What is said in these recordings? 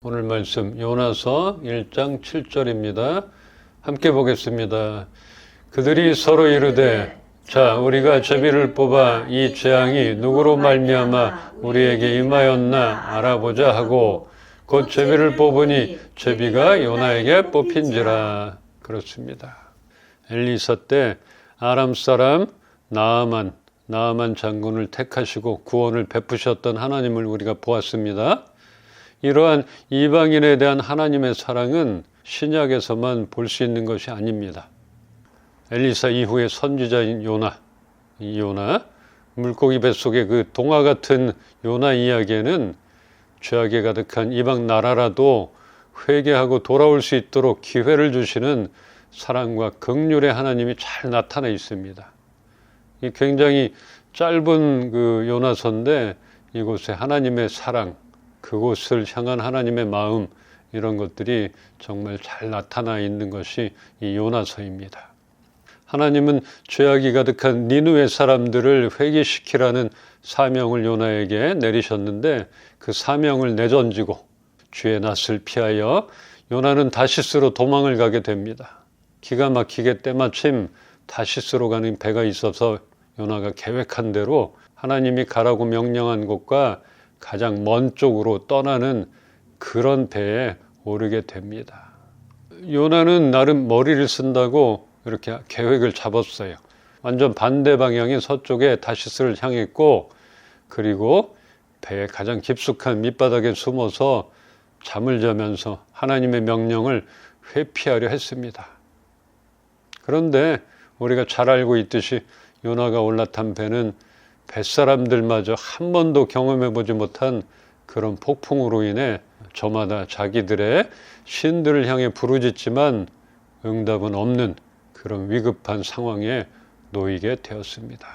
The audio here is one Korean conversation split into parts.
오늘 말씀 요나서 1장 7절입니다. 함께 보겠습니다. 그들이 서로 이르되 자 우리가 제비를 뽑아 이 재앙이 누구로 말미암아 우리에게 임하였나 알아보자 하고 곧 제비를 뽑으니 제비가 요나에게 뽑힌지라. 그렇습니다. 엘리사 때 아람 사람 나아만 장군을 택하시고 구원을 베푸셨던 하나님을 우리가 보았습니다. 이러한 이방인에 대한 하나님의 사랑은 신약에서만 볼 수 있는 것이 아닙니다. 엘리사 이후의 선지자인 요나, 물고기 뱃속의 그 동화 같은 요나 이야기에는 죄악에 가득한 이방 나라라도 회개하고 돌아올 수 있도록 기회를 주시는 사랑과 긍휼의 하나님이 잘 나타나 있습니다. 이 굉장히 짧은 그 요나서인데 이곳에 하나님의 사랑, 그곳을 향한 하나님의 마음, 이런 것들이 정말 잘 나타나 있는 것이 이 요나서입니다. 하나님은 죄악이 가득한 니느웨 사람들을 회개시키라는 사명을 요나에게 내리셨는데 그 사명을 내던지고 주의 낯을 피하여 요나는 다시스로 도망을 가게 됩니다. 기가 막히게 때마침 다시스로 가는 배가 있어서 요나가 계획한 대로 하나님이 가라고 명령한 곳과 가장 먼 쪽으로 떠나는 그런 배에 오르게 됩니다. 요나는 나름 머리를 쓴다고 이렇게 계획을 잡았어요. 완전 반대 방향의 서쪽에 다시스를 향했고, 그리고 배의 가장 깊숙한 밑바닥에 숨어서 잠을 자면서 하나님의 명령을 회피하려 했습니다. 그런데 우리가 잘 알고 있듯이 요나가 올라탄 배는 뱃사람들마저 한 번도 경험해보지 못한 그런 폭풍으로 인해 저마다 자기들의 신들을 향해 부르짖지만 응답은 없는 그런 위급한 상황에 놓이게 되었습니다.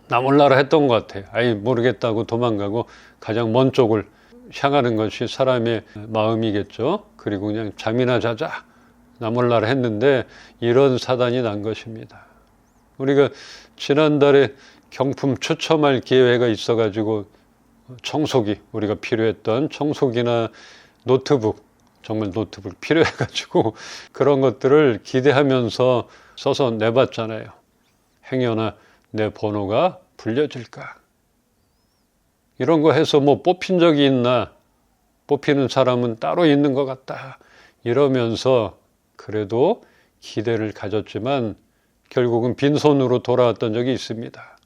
나 몰라라 했던 것 같아요. 아이 모르겠다고 도망가고 가장 먼 쪽을 향하는 것이 사람의 마음이겠죠. 그리고 그냥 잠이나 자자 나 몰라라 했는데 이런 사단이 난 것입니다. 우리가 지난달에 경품 추첨할 기회가 있어가지고 청소기, 우리가 필요했던 청소기나 노트북, 정말 노트북 필요해가지고 그런 것들을 기대하면서 써서 내봤잖아요. 행여나 내 번호가 불려질까? 이런 거 해서 뭐 뽑힌 적이 있나? 뽑히는 사람은 따로 있는 것 같다. 이러면서 그래도 기대를 가졌지만 결국은 빈손으로 돌아왔던 적이 있습니다.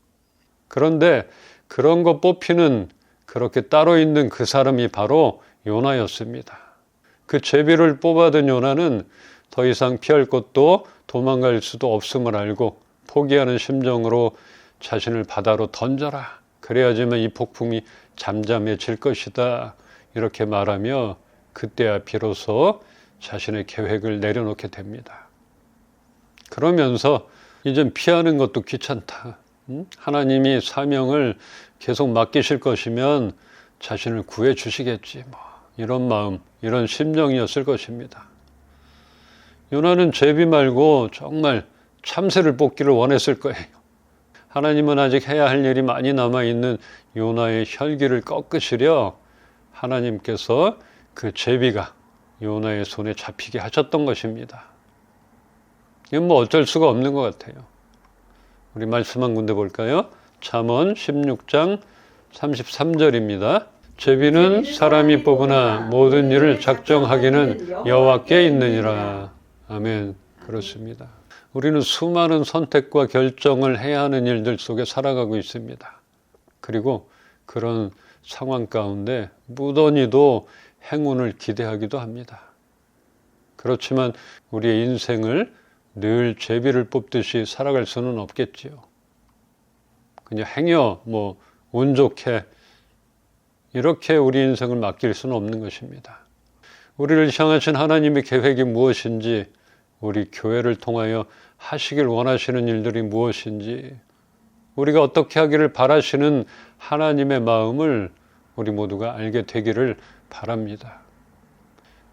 그런데 그런 거 뽑히는 그렇게 따로 있는 그 사람이 바로 요나였습니다. 그 제비를 뽑아든 요나는 더 이상 피할 곳도 도망갈 수도 없음을 알고 포기하는 심정으로 자신을 바다로 던져라. 그래야지만 이 폭풍이 잠잠해질 것이다. 이렇게 말하며 그때야 비로소 자신의 계획을 내려놓게 됩니다. 그러면서 이젠 피하는 것도 귀찮다. 하나님이 사명을 계속 맡기실 것이면 자신을 구해 주시겠지. 이런 마음, 이런 심정이었을 것입니다. 요나는 제비 말고 정말 참새를 뽑기를 원했을 거예요. 하나님은 아직 해야 할 일이 많이 남아있는 요나의 혈기를 꺾으시려 하나님께서 그 제비가 요나의 손에 잡히게 하셨던 것입니다. 이건 어쩔 수가 없는 것 같아요. 우리 말씀 한 군데 볼까요? 잠언 16장 33절입니다. 제비는 사람이 뽑으나 모든 일을 작정하기는 여호와께 있느니라. 아멘. 그렇습니다. 우리는 수많은 선택과 결정을 해야 하는 일들 속에 살아가고 있습니다. 그리고 그런 상황 가운데 무던히도 행운을 기대하기도 합니다. 그렇지만 우리의 인생을 늘 제비를 뽑듯이 살아갈 수는 없겠지요. 그냥 행여 운 좋게 이렇게 우리 인생을 맡길 수는 없는 것입니다. 우리를 향하신 하나님의 계획이 무엇인지, 우리 교회를 통하여 하시길 원하시는 일들이 무엇인지, 우리가 어떻게 하기를 바라시는 하나님의 마음을 우리 모두가 알게 되기를 바랍니다.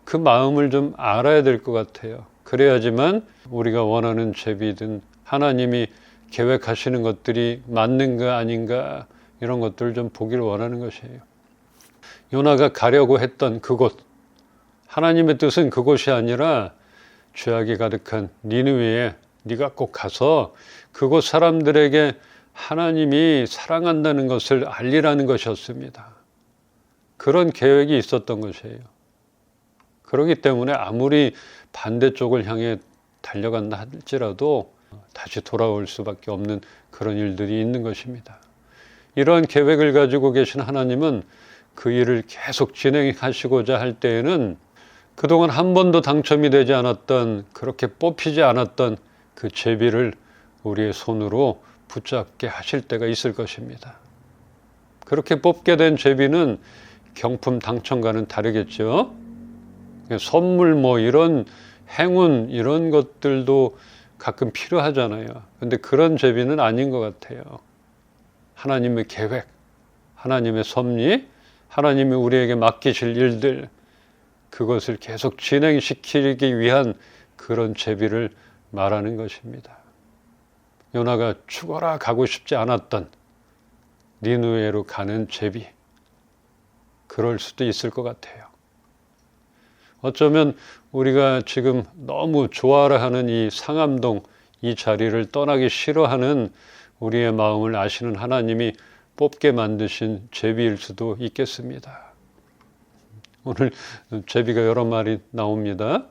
그 마음을 좀 알아야 될 것 같아요. 그래야지만 우리가 원하는 제비든 하나님이 계획하시는 것들이 맞는가 아닌가 이런 것들을 좀 보기를 원하는 것이에요. 요나가 가려고 했던 그곳, 하나님의 뜻은 그곳이 아니라 죄악이 가득한 니느웨에 네가 꼭 가서 그곳 사람들에게 하나님이 사랑한다는 것을 알리라는 것이었습니다. 그런 계획이 있었던 것이에요. 그렇기 때문에 아무리 반대쪽을 향해 달려간다 할지라도 다시 돌아올 수밖에 없는 그런 일들이 있는 것입니다. 이러한 계획을 가지고 계신 하나님은 그 일을 계속 진행하시고자 할 때에는 그동안 한 번도 당첨이 되지 않았던, 그렇게 뽑히지 않았던 그 제비를 우리의 손으로 붙잡게 하실 때가 있을 것입니다. 그렇게 뽑게 된 제비는 경품 당첨과는 다르겠죠. 선물 이런 행운 이런 것들도 가끔 필요하잖아요. 근데 그런 제비는 아닌 것 같아요. 하나님의 계획, 하나님의 섭리, 하나님이 우리에게 맡기실 일들, 그것을 계속 진행시키기 위한 그런 제비를 말하는 것입니다. 요나가 죽어라 가고 싶지 않았던 니느웨로 가는 제비, 그럴 수도 있을 것 같아요. 어쩌면 우리가 지금 너무 좋아라 하는 이 상암동 이 자리를 떠나기 싫어하는 우리의 마음을 아시는 하나님이 뽑게 만드신 제비일 수도 있겠습니다. 오늘 제비가 여러 마리 나옵니다.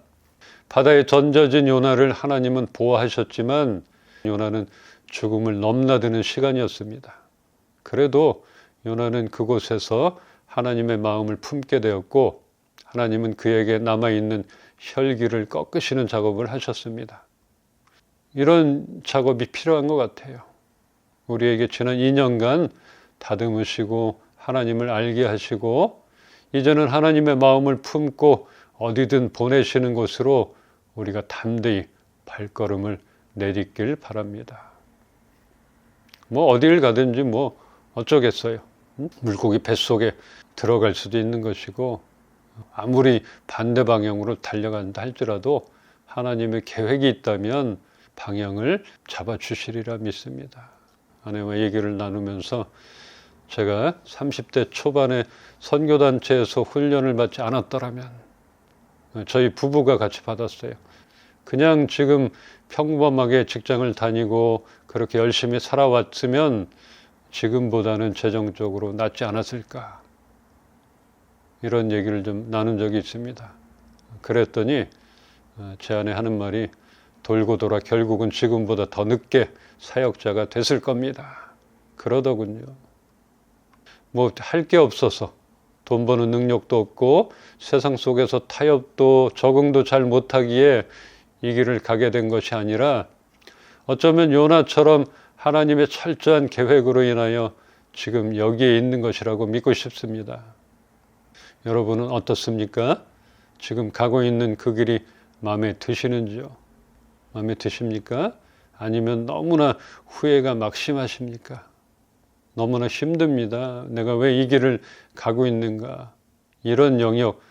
바다에 던져진 요나를 하나님은 보호하셨지만 요나는 죽음을 넘나드는 시간이었습니다. 그래도 요나는 그곳에서 하나님의 마음을 품게 되었고 하나님은 그에게 남아있는 혈기를 꺾으시는 작업을 하셨습니다. 이런 작업이 필요한 것 같아요. 우리에게 지난 2년간 다듬으시고 하나님을 알게 하시고 이제는 하나님의 마음을 품고 어디든 보내시는 곳으로 우리가 담대히 발걸음을 내딛길 바랍니다. 어딜 가든지 어쩌겠어요. 물고기 뱃속에 들어갈 수도 있는 것이고 아무리 반대 방향으로 달려간다 할지라도 하나님의 계획이 있다면 방향을 잡아주시리라 믿습니다. 아내와 얘기를 나누면서 제가 30대 초반에 선교단체에서 훈련을 받지 않았더라면 저희 부부가 같이 받았어요. 그냥 지금 평범하게 직장을 다니고 그렇게 열심히 살아왔으면 지금보다는 재정적으로 낫지 않았을까, 이런 얘기를 좀 나눈 적이 있습니다. 그랬더니 제 아내 하는 말이 돌고 돌아 결국은 지금보다 더 늦게 사역자가 됐을 겁니다. 그러더군요. 할 게 없어서 돈 버는 능력도 없고 세상 속에서 타협도 적응도 잘 못하기에 이 길을 가게 된 것이 아니라 어쩌면 요나처럼 하나님의 철저한 계획으로 인하여 지금 여기에 있는 것이라고 믿고 싶습니다. 여러분은 어떻습니까? 지금 가고 있는 그 길이 마음에 드시는지요? 마음에 드십니까? 아니면 너무나 후회가 막심하십니까? 너무나 힘듭니다. 내가 왜 이 길을 가고 있는가? 이런 영역,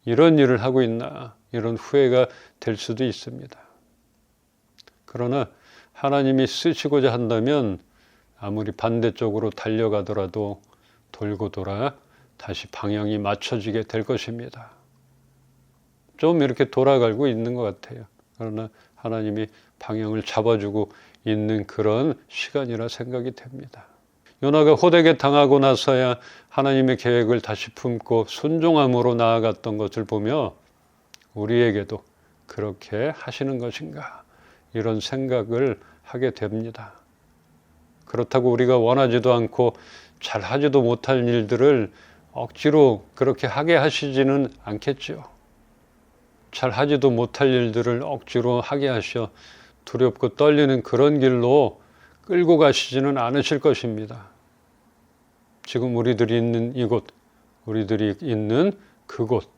이런 일을 하고 있나? 이런 후회가 될 수도 있습니다. 그러나 하나님이 쓰시고자 한다면 아무리 반대쪽으로 달려가더라도 돌고 돌아 다시 방향이 맞춰지게 될 것입니다. 좀 이렇게 돌아가고 있는 것 같아요. 그러나 하나님이 방향을 잡아주고 있는 그런 시간이라 생각이 됩니다. 요나가 호되게 당하고 나서야 하나님의 계획을 다시 품고 순종함으로 나아갔던 것을 보며 우리에게도 그렇게 하시는 것인가, 이런 생각을 하게 됩니다. 그렇다고 우리가 원하지도 않고 잘하지도 못할 일들을 억지로 그렇게 하게 하시지는 않겠죠. 잘하지도 못할 일들을 억지로 하게 하셔 두렵고 떨리는 그런 길로 끌고 가시지는 않으실 것입니다. 지금 우리들이 있는 이곳, 우리들이 있는 그곳,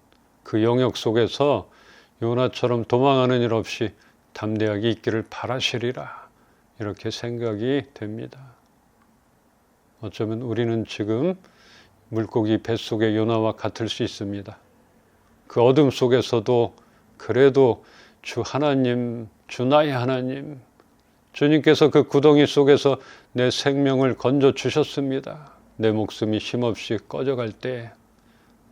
그 영역 속에서 요나처럼 도망하는 일 없이 담대하게 있기를 바라시리라, 이렇게 생각이 됩니다. 어쩌면 우리는 지금 물고기 뱃속의 요나와 같을 수 있습니다. 그 어둠 속에서도 그래도 주 하나님, 주 나의 하나님, 주님께서 그 구덩이 속에서 내 생명을 건져 주셨습니다. 내 목숨이 힘없이 꺼져갈 때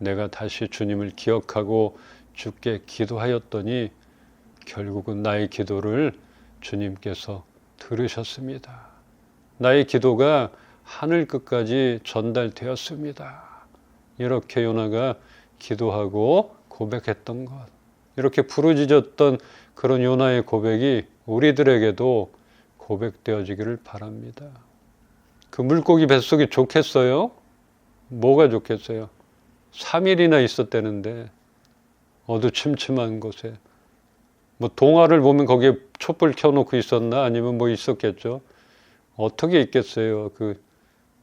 내가 다시 주님을 기억하고 주께 기도하였더니 결국은 나의 기도를 주님께서 들으셨습니다. 나의 기도가 하늘 끝까지 전달되었습니다. 이렇게 요나가 기도하고 고백했던 것, 이렇게 부르짖었던 그런 요나의 고백이 우리들에게도 고백되어지기를 바랍니다. 그 물고기 뱃속이 좋겠어요? 뭐가 좋겠어요? 3일이나 있었다는데 어두침침한 곳에 뭐 동화를 보면 거기에 촛불 켜놓고 있었나? 아니면 뭐 있었겠죠. 어떻게 있겠어요? 그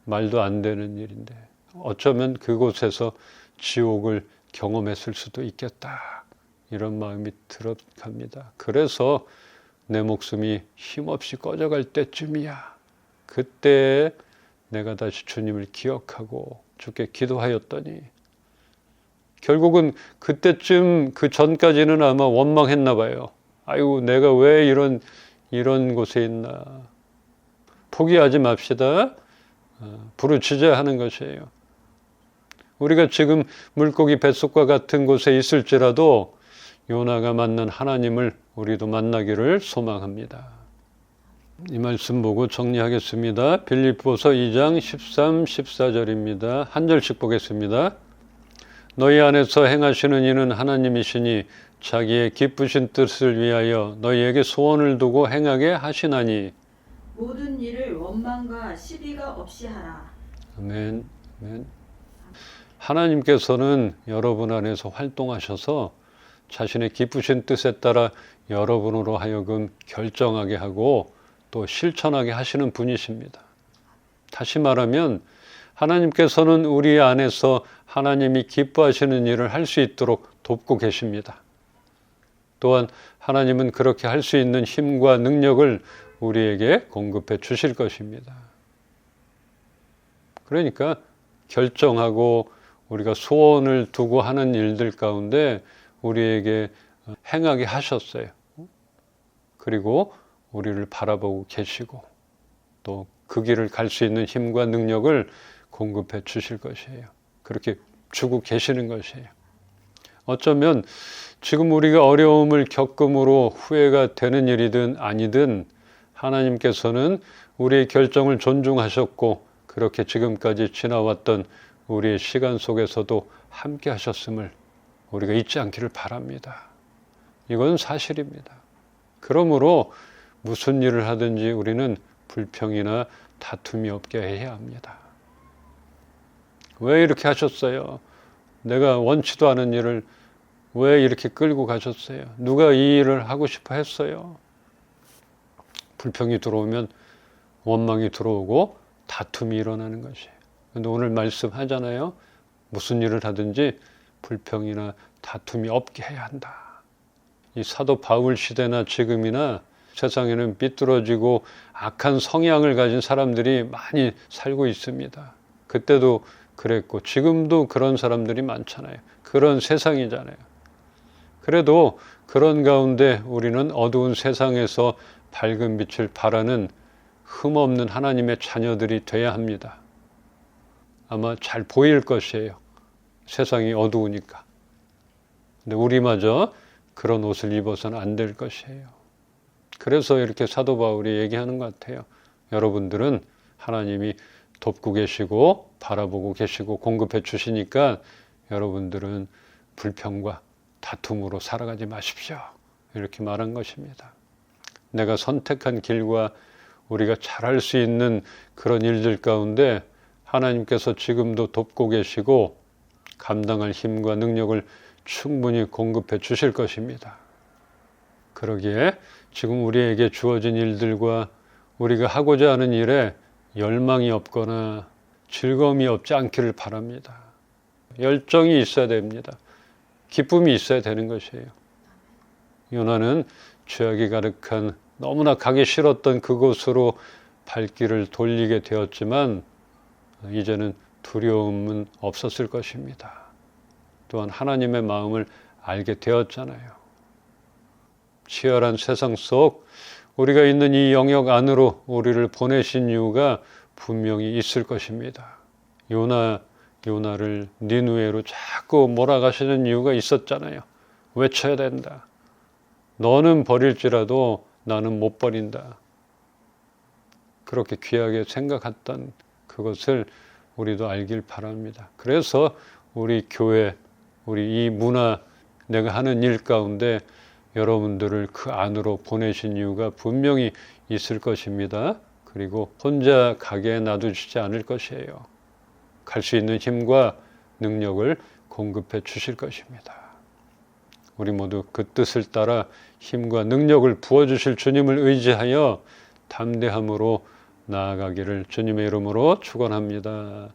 말도 안 되는 일인데 어쩌면 그곳에서 지옥을 경험했을 수도 있겠다. 이런 마음이 들어갑니다. 그래서 내 목숨이 힘없이 꺼져갈 때쯤이야. 그때 내가 다시 주님을 기억하고 주께 기도하였더니 결국은 그때쯤 그 전까지는 아마 원망했나 봐요. 아이고 내가 왜 이런 곳에 있나. 포기하지 맙시다. 부르짖어야 하는 것이에요. 우리가 지금 물고기 뱃속과 같은 곳에 있을지라도 요나가 만난 하나님을 우리도 만나기를 소망합니다. 이 말씀 보고 정리하겠습니다. 빌립보서 2장 13, 14절입니다. 한 절씩 보겠습니다. 너희 안에서 행하시는 이는 하나님이시니 자기의 기쁘신 뜻을 위하여 너희에게 소원을 두고 행하게 하시나니 모든 일을 원망과 시비가 없이 하라. 아멘. 아멘. 하나님께서는 여러분 안에서 활동하셔서 자신의 기쁘신 뜻에 따라 여러분으로 하여금 결정하게 하고 또 실천하게 하시는 분이십니다. 다시 말하면 하나님께서는 우리 안에서 하나님이 기뻐하시는 일을 할 수 있도록 돕고 계십니다. 또한 하나님은 그렇게 할 수 있는 힘과 능력을 우리에게 공급해 주실 것입니다. 그러니까 결정하고 우리가 소원을 두고 하는 일들 가운데 우리에게 행하게 하셨어요. 그리고 우리를 바라보고 계시고 또 그 길을 갈 수 있는 힘과 능력을 공급해 주실 것이에요. 그렇게 주고 계시는 것이에요. 어쩌면 지금 우리가 어려움을 겪음으로 후회가 되는 일이든 아니든 하나님께서는 우리의 결정을 존중하셨고 그렇게 지금까지 지나왔던 우리의 시간 속에서도 함께 하셨음을 우리가 잊지 않기를 바랍니다. 이건 사실입니다. 그러므로 무슨 일을 하든지 우리는 불평이나 다툼이 없게 해야 합니다. 왜 이렇게 하셨어요? 내가 원치도 않은 일을 왜 이렇게 끌고 가셨어요? 누가 이 일을 하고 싶어 했어요? 불평이 들어오면 원망이 들어오고 다툼이 일어나는 것이에요. 그런데 오늘 말씀하잖아요. 무슨 일을 하든지 불평이나 다툼이 없게 해야 한다. 이 사도 바울 시대나 지금이나 세상에는 삐뚤어지고 악한 성향을 가진 사람들이 많이 살고 있습니다. 그때도 그랬고 지금도 그런 사람들이 많잖아요. 그런 세상이잖아요. 그래도 그런 가운데 우리는 어두운 세상에서 밝은 빛을 발하는 흠없는 하나님의 자녀들이 돼야 합니다. 아마 잘 보일 것이에요. 세상이 어두우니까. 근데 우리마저 그런 옷을 입어서는 안 될 것이에요. 그래서 이렇게 사도 바울이 얘기하는 것 같아요. 여러분들은 하나님이 돕고 계시고 바라보고 계시고 공급해 주시니까 여러분들은 불평과 다툼으로 살아가지 마십시오. 이렇게 말한 것입니다. 내가 선택한 길과 우리가 잘할 수 있는 그런 일들 가운데 하나님께서 지금도 돕고 계시고 감당할 힘과 능력을 충분히 공급해 주실 것입니다. 그러기에 지금 우리에게 주어진 일들과 우리가 하고자 하는 일에 열망이 없거나 즐거움이 없지 않기를 바랍니다. 열정이 있어야 됩니다. 기쁨이 있어야 되는 것이에요. 요나는 죄악이 가득한 너무나 가기 싫었던 그곳으로 발길을 돌리게 되었지만 이제는 두려움은 없었을 것입니다. 또한 하나님의 마음을 알게 되었잖아요. 치열한 세상 속 우리가 있는 이 영역 안으로 우리를 보내신 이유가 분명히 있을 것입니다. 요나 요나를 니느웨로 자꾸 몰아가시는 이유가 있었잖아요. 외쳐야 된다. 너는 버릴지라도 나는 못 버린다. 그렇게 귀하게 생각했던 그것을 우리도 알길 바랍니다. 그래서 우리 교회, 우리 이 문화, 내가 하는 일 가운데 여러분들을 그 안으로 보내신 이유가 분명히 있을 것입니다. 그리고 혼자 가게 놔두시지 않을 것이에요. 갈 수 있는 힘과 능력을 공급해 주실 것입니다. 우리 모두 그 뜻을 따라 힘과 능력을 부어주실 주님을 의지하여 담대함으로 나아가기를 주님의 이름으로 축원합니다.